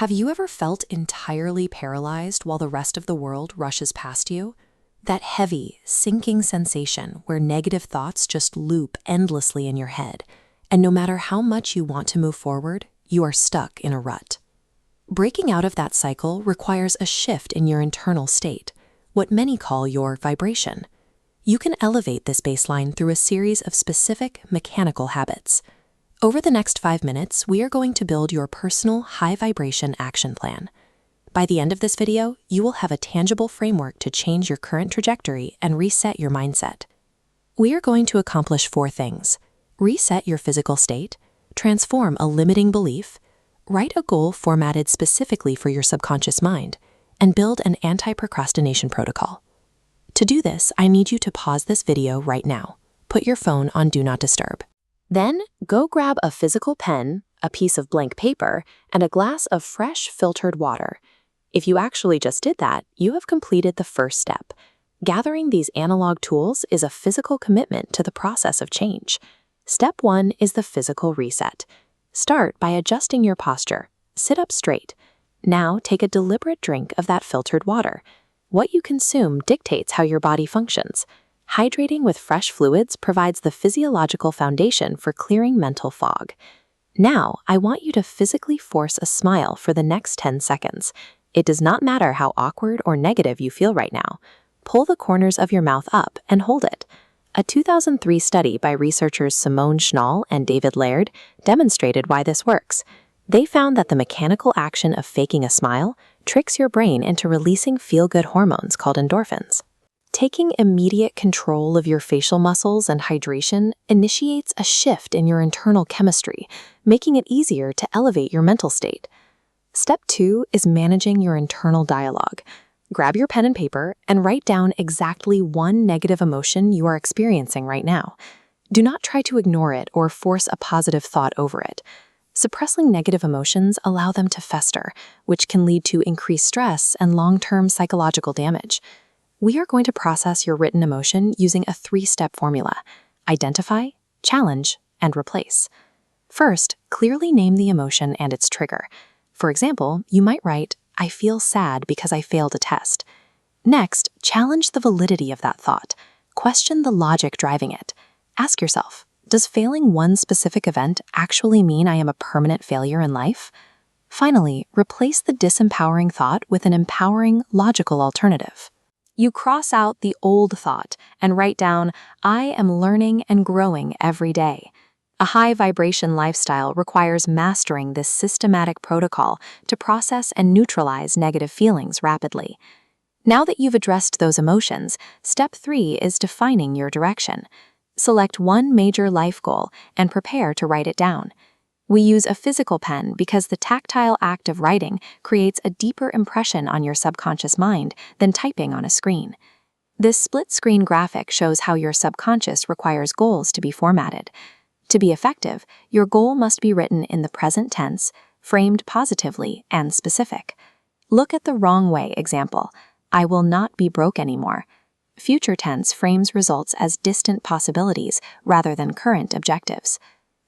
Have you ever felt entirely paralyzed while the rest of the world rushes past you? That heavy, sinking sensation where negative thoughts just loop endlessly in your head, and no matter how much you want to move forward, you are stuck in a rut. Breaking out of that cycle requires a shift in your internal state, what many call your vibration. You can elevate this baseline through a series of specific mechanical habits. Over the next 5 minutes, we are going to build your personal high-vibration action plan. By the end of this video, you will have a tangible framework to change your current trajectory and reset your mindset. We are going to accomplish 4 things: reset your physical state, transform a limiting belief, write a goal formatted specifically for your subconscious mind, and build an anti-procrastination protocol. To do this, I need you to pause this video right now. Put your phone on Do Not Disturb. Then, go grab a physical pen, a piece of blank paper, and a glass of fresh filtered water. If you actually just did that, you have completed the first step. Gathering these analog tools is a physical commitment to the process of change. Step 1 is the physical reset. Start by adjusting your posture. Sit up straight. Now, take a deliberate drink of that filtered water. What you consume dictates how your body functions. Hydrating with fresh fluids provides the physiological foundation for clearing mental fog. Now, I want you to physically force a smile for the next 10 seconds. It does not matter how awkward or negative you feel right now. Pull the corners of your mouth up and hold it. A 2003 study by researchers Simone Schnall and David Laird demonstrated why this works. They found that the mechanical action of faking a smile tricks your brain into releasing feel-good hormones called endorphins. Taking immediate control of your facial muscles and hydration initiates a shift in your internal chemistry, making it easier to elevate your mental state. Step 2 is managing your internal dialogue. Grab your pen and paper and write down exactly one negative emotion you are experiencing right now. Do not try to ignore it or force a positive thought over it. Suppressing negative emotions allow them to fester, which can lead to increased stress and long-term psychological damage. We are going to process your written emotion using a 3-step formula: identify, challenge, and replace. First, clearly name the emotion and its trigger. For example, you might write, "I feel sad because I failed a test." Next, challenge the validity of that thought. Question the logic driving it. Ask yourself, does failing one specific event actually mean I am a permanent failure in life? Finally, replace the disempowering thought with an empowering, logical alternative. You cross out the old thought and write down, "I am learning and growing every day." A high-vibration lifestyle requires mastering this systematic protocol to process and neutralize negative feelings rapidly. Now that you've addressed those emotions, step 3 is defining your direction. Select one major life goal and prepare to write it down. We use a physical pen because the tactile act of writing creates a deeper impression on your subconscious mind than typing on a screen. This split-screen graphic shows how your subconscious requires goals to be formatted. To be effective, your goal must be written in the present tense, framed positively and specific. Look at the wrong way example. "I will not be broke anymore." Future tense frames results as distant possibilities rather than current objectives.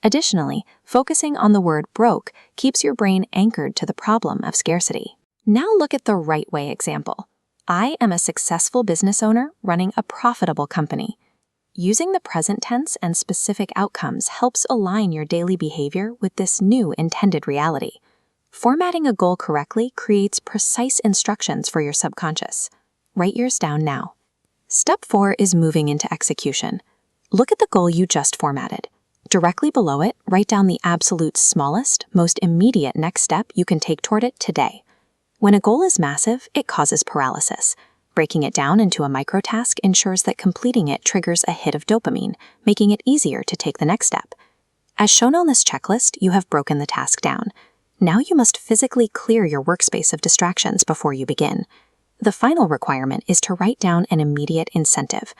Additionally, focusing on the word broke keeps your brain anchored to the problem of scarcity. Now look at the right way example. "I am a successful business owner running a profitable company." Using the present tense and specific outcomes helps align your daily behavior with this new intended reality. Formatting a goal correctly creates precise instructions for your subconscious. Write yours down now. Step 4 is moving into execution. Look at the goal you just formatted. Directly below it, write down the absolute smallest, most immediate next step you can take toward it today. When a goal is massive, it causes paralysis. Breaking it down into a microtask ensures that completing it triggers a hit of dopamine, making it easier to take the next step. As shown on this checklist, you have broken the task down. Now you must physically clear your workspace of distractions before you begin. The final requirement is to write down an immediate incentive.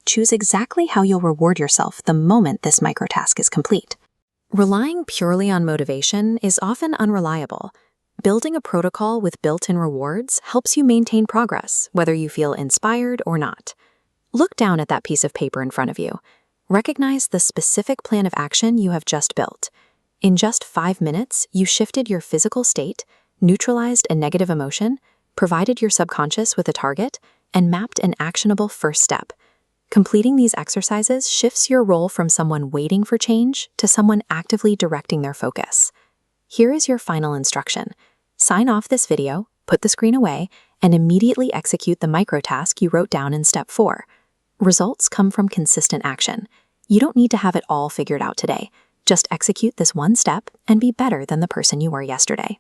Choose exactly how you'll reward yourself the moment this microtask is complete. Relying purely on motivation is often unreliable. Building a protocol with built-in rewards helps you maintain progress, whether you feel inspired or not. Look down at that piece of paper in front of you. Recognize the specific plan of action you have just built. In just 5 minutes, you shifted your physical state, neutralized a negative emotion, provided your subconscious with a target, and mapped an actionable first step. Completing these exercises shifts your role from someone waiting for change to someone actively directing their focus. Here is your final instruction. Sign off this video, put the screen away, and immediately execute the microtask you wrote down in step 4. Results come from consistent action. You don't need to have it all figured out today. Just execute this one step and be better than the person you were yesterday.